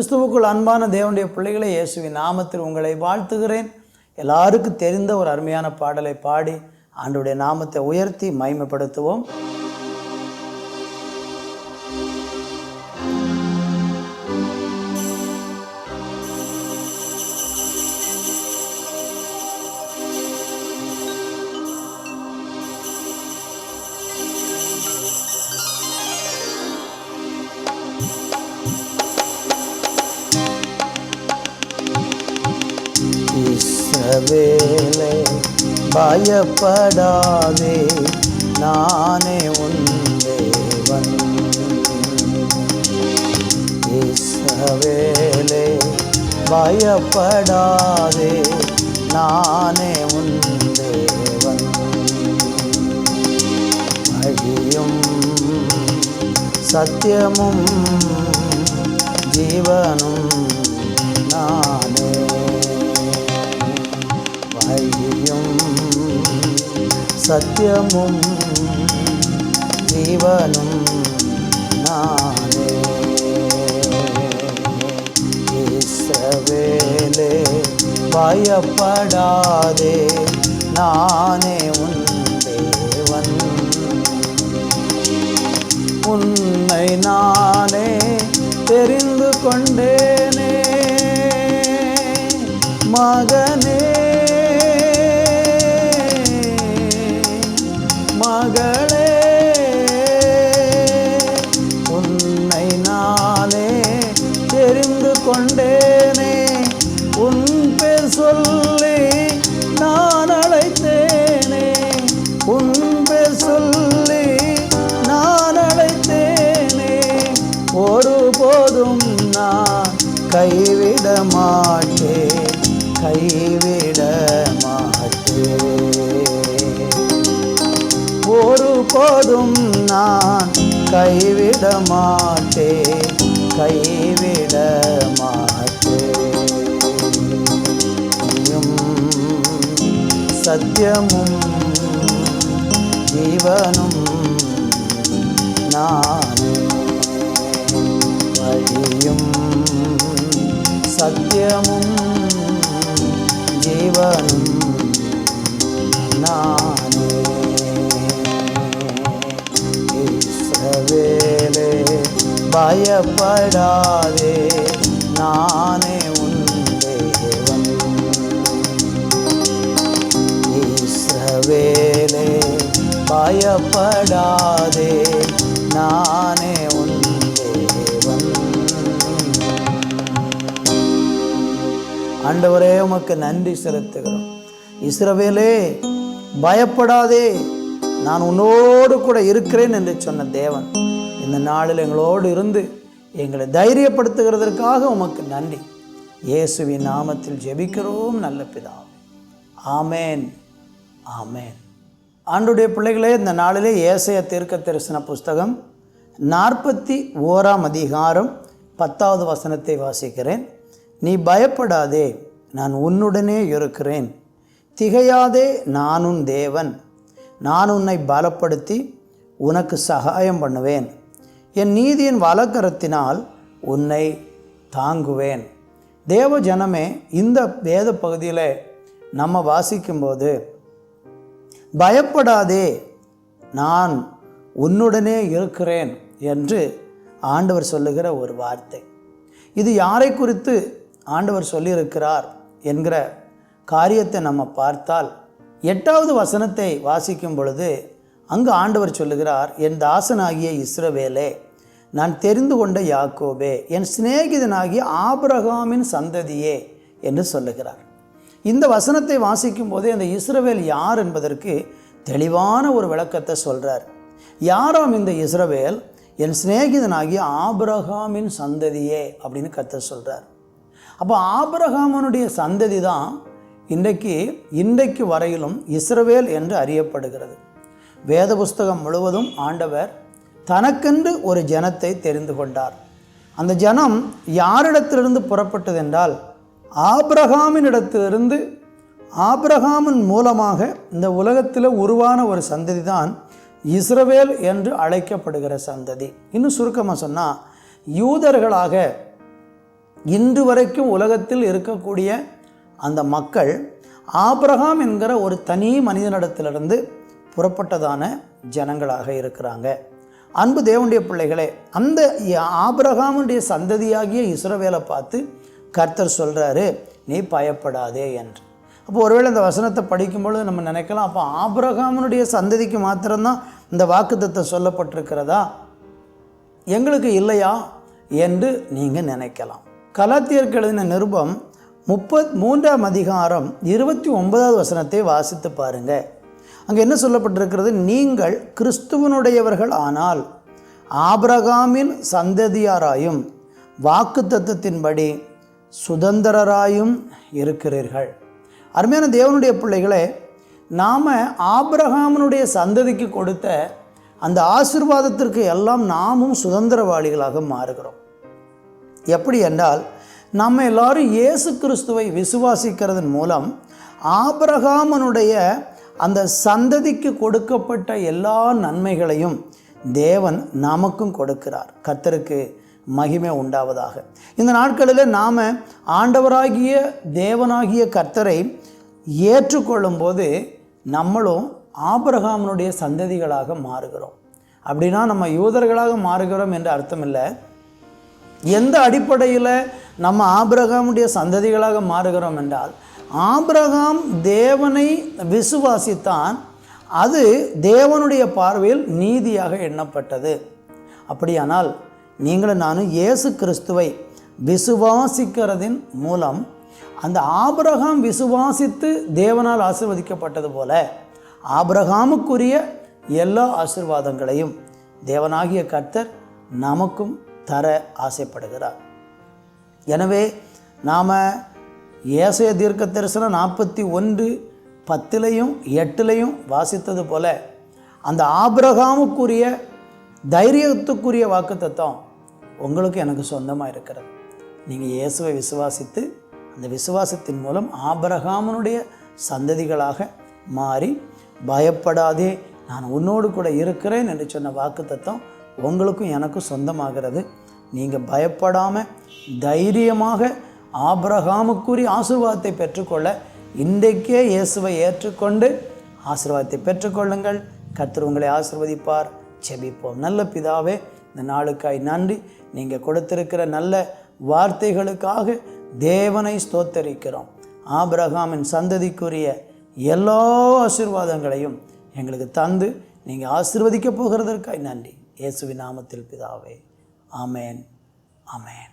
கிறிஸ்துவுக்குள் அன்பான தேவனுடைய பிள்ளைகளை, இயேசுவின் நாமத்தில் உங்களை வாழ்த்துகிறேன். எல்லாருக்கும் தெரிந்த ஒரு அருமையான பாடலை பாடி ஆண்டவருடைய நாமத்தை உயர்த்தி மகிமைப்படுத்துவோம். இஸ்ரவேலே பயப்படாதே, நானே உன் தேவன். இஸ்ரவேலே பயப்படாதே, நானே உன் தேவன். வழியும் சத்தியமும் ஜீவனும் நானே. வழியும் சத்தியமும் ஜீவனும் நானே. இஸ்ரவேலே பயப்படாதே, நானே உன் தேவன். உன்னை நானே தெரிந்து கொண்டேனே மகனே, மகளே. உன்னை நானே தெரிந்து கொண்டேனே, உன் பேர் சொல்லி நான் அழைத்தேனே. உன் பேர் சொல்லி நான் அழைத்தேனே. ஒருபோதும் நான் கைவிட மாட்டேன், கைவிட மாட்டேன். ஒருபோதும் நான் கைவிட மாட்டேன், கைவிட மாட்டேன். சத்தியமும் ஜீவனும் நானே. வழியும் சத்தியமும் ஜீவனும் நானே. இஸ்ரவேலே பயப்படாதே, நானே உன் தேவன். இஸ்ரவேலே பயப்படாதே, நானே உன் தேவன். ஆண்டவரே, உமக்கு நன்றி செலுத்துகிறோம். இஸ்ரவேலே பயப்படாதே, நான் உன்னோடு கூட இருக்கிறேன் என்று சொன்ன தேவன் இந்த நாளில் எங்களோடு இருந்து எங்களை தைரியப்படுத்துகிறதற்காக உமக்கு நன்றி. இயேசுவின் நாமத்தில் ஜெபிக்கிறோம் நல்ல பிதாவே, ஆமேன், ஆமேன். ஆண்டவருடைய பிள்ளைகளே, இந்த நாளிலே ஏசாயா தீர்க்கதரிசன புஸ்தகம் 41ஆம் அதிகாரம் 10வது வசனத்தை வாசிக்கிறேன். நீ பயப்படாதே, நான் உன்னுடனே இருக்கிறேன். திகையாதே, நான் உன் தேவன். நான் உன்னை பலப்படுத்தி உனக்கு சகாயம் பண்ணுவேன். என் நீதியின் வலக்கரத்தினால் உன்னை தாங்குவேன். தேவ ஜனமே, இந்த வேத பகுதியில் நம்ம வாசிக்கும்போது பயப்படாதே, நான் உன்னுடனே இருக்கிறேன் என்று ஆண்டவர் சொல்லுகிற ஒரு வார்த்தை. இது யாரை குறித்து ஆண்டவர் சொல்லியிருக்கிறார் என்கிற காரியத்தை நம்ம பார்த்தால் 8வது வசனத்தை வாசிக்கும் பொழுது அங்கு ஆண்டவர் சொல்லுகிறார், என் தாசனாகிய இஸ்ரவேலே, நான் தெரிந்து கொண்ட யாக்கோபே, என் சிநேகிதனாகிய ஆபிரகாமின் சந்ததியே என்று சொல்லுகிறார். இந்த வசனத்தை வாசிக்கும் போதே அந்த இஸ்ரவேல் யார் என்பதற்கு தெளிவான ஒரு விளக்கத்தை சொல்கிறார். யாராம் இந்த இஸ்ரவேல்? என் சிநேகிதனாகிய ஆபிரகாமின் சந்ததியே அப்படின்னு கர்த்தர் சொல்கிறார். அப்போ ஆபிரகாமனுடைய சந்ததி தான் இன்றைக்கு வரையிலும் இஸ்ரவேல் என்று அறியப்படுகிறது. வேத புஸ்தகம் முழுவதும் ஆண்டவர் தனக்கென்று ஒரு ஜனத்தை தெரிந்து கொண்டார். அந்த ஜனம் யாரிடத்திலிருந்து புறப்பட்டது என்றால் ஆபிரகாமினிடத்திலிருந்து. ஆபிரகாமின் மூலமாக இந்த உலகத்தில் உருவான ஒரு சந்ததி தான் இஸ்ரவேல் என்று அழைக்கப்படுகிற சந்ததி. இன்னும் சுருக்கமாக சொன்னால், யூதர்களாக இன்று வரைக்கும் உலகத்தில் இருக்கக்கூடிய அந்த மக்கள் ஆபிரகாம் என்கிற ஒரு தனி மனிதனிடத்திலிருந்து புறப்பட்டதான ஜனங்களாக இருக்கிறாங்க. அன்பு தேவனுடைய பிள்ளைகளே, அந்த ஆபிரகாமுடைய சந்ததியாகிய இஸ்ரவேலை பார்த்து கர்த்தர் சொல்கிறாரு, நீ பயப்படாதே என்று. அப்போ ஒருவேளை இந்த வசனத்தை படிக்கும்பொழுது நம்ம நினைக்கலாம், அப்போ ஆபிரகாமுடைய சந்ததிக்கு மாத்திரம்தான் இந்த வாக்குத்தத்தம் சொல்லப்பட்டிருக்கிறதா, எங்களுக்கு இல்லையா என்று நீங்கள் நினைக்கலாம். கலாத்தியருக்கு எழுதின நிருபம் 33ஆம் அதிகாரம் 29வது வசனத்தை வாசித்து பாருங்க. அங்கே என்ன சொல்லப்பட்டிருக்கிறது? நீங்கள் கிறிஸ்துவனுடையவர்கள் ஆனால் ஆபிரகாமின் சந்ததியாராயும் வாக்குத்தத்தத்தின்படி சுதந்திரராயும் இருக்கிறீர்கள். அருமையான தேவனுடைய பிள்ளைகளே, நாம் ஆபிரகாமினுடைய சந்ததிக்கு கொடுத்த அந்த ஆசீர்வாதத்திற்கு எல்லாம் நாமும் சுதந்திரவாளிகளாக மாறுகிறோம். எப்படி என்றால், நம்ம எல்லாரும் இயேசு கிறிஸ்துவை விசுவாசிக்கிறதன் மூலம் ஆபிரகாமனுடைய அந்த சந்ததிக்கு கொடுக்கப்பட்ட எல்லா நன்மைகளையும் தேவன் நமக்கும் கொடுக்கிறார். கர்த்தருக்கு மகிமை உண்டாவதாக. இந்த நாட்களில் நாம் ஆண்டவராகிய தேவனாகிய கர்த்தரை ஏற்றுக்கொள்ளும் போது நம்மளும் ஆபிரகாமனுடைய சந்ததிகளாக மாறுகிறோம். அப்படின்னா நம்ம யூதர்களாக மாறுகிறோம் என்று அர்த்தம் இல்லை. எந்த அடிப்படையில் நம்ம ஆபிரகாமுடைய சந்ததிகளாக மாறுகிறோம் என்றால், ஆபிரகாம் தேவனை விசுவாசித்தான், அது தேவனுடைய பார்வையில் நீதியாக எண்ணப்பட்டது. அப்படியானால் நீங்களும் நானும் இயேசு கிறிஸ்துவை விசுவாசிக்கிறதின் மூலம் அந்த ஆபிரகாம் விசுவாசித்து தேவனால் ஆசீர்வதிக்கப்பட்டது போல ஆபிரகாமுக்குரிய எல்லா ஆசீர்வாதங்களையும் தேவனாகிய கர்த்தர் நமக்கும் தர ஆசைப்படுகிறார். எனவே நாம் ஏசாயா தீர்க்க தரிசனம் 41:10 8 வாசித்தது போல அந்த ஆபிரகாமுக்குரிய தைரியத்துக்குரிய வாக்குத்தத்தம் உங்களுக்கு எனக்கு சொந்தமாக இருக்கிறது. நீங்கள் இயேசுவை விசுவாசித்து அந்த விசுவாசத்தின் மூலம் ஆபிரகாமனுடைய சந்ததிகளாக மாறி பயப்படாதே நான் உன்னோடு கூட இருக்கிறேன் என்று சொன்ன வாக்குத்தத்தம் உங்களுக்கும் எனக்கும் சொந்தமாகிறது. நீங்கள் பயப்படாமல் தைரியமாக ஆபிரகாமுக்குரிய ஆசீர்வாதத்தை பெற்றுக்கொள்ள இன்றைக்கே இயேசுவை ஏற்றுக்கொண்டு ஆசீர்வாதத்தை பெற்றுக்கொள்ளுங்கள். கர்த்தர் உங்களை ஆசீர்வதிப்பார். செபிப்போம். நல்ல பிதாவே, இந்த நாளுக்காய் நன்றி. நீங்கள் கொடுத்திருக்கிற நல்ல வார்த்தைகளுக்காக தேவனை ஸ்தோத்தரிக்கிறோம். ஆபிரகாமின் சந்ததிக்குரிய எல்லா ஆசீர்வாதங்களையும் எங்களுக்கு தந்து நீங்கள் ஆசீர்வதிக்க போகிறதற்காய் நன்றி. இயேசுவின் நாமத்தில் பிதாவே, ஆமேன், ஆமேன்.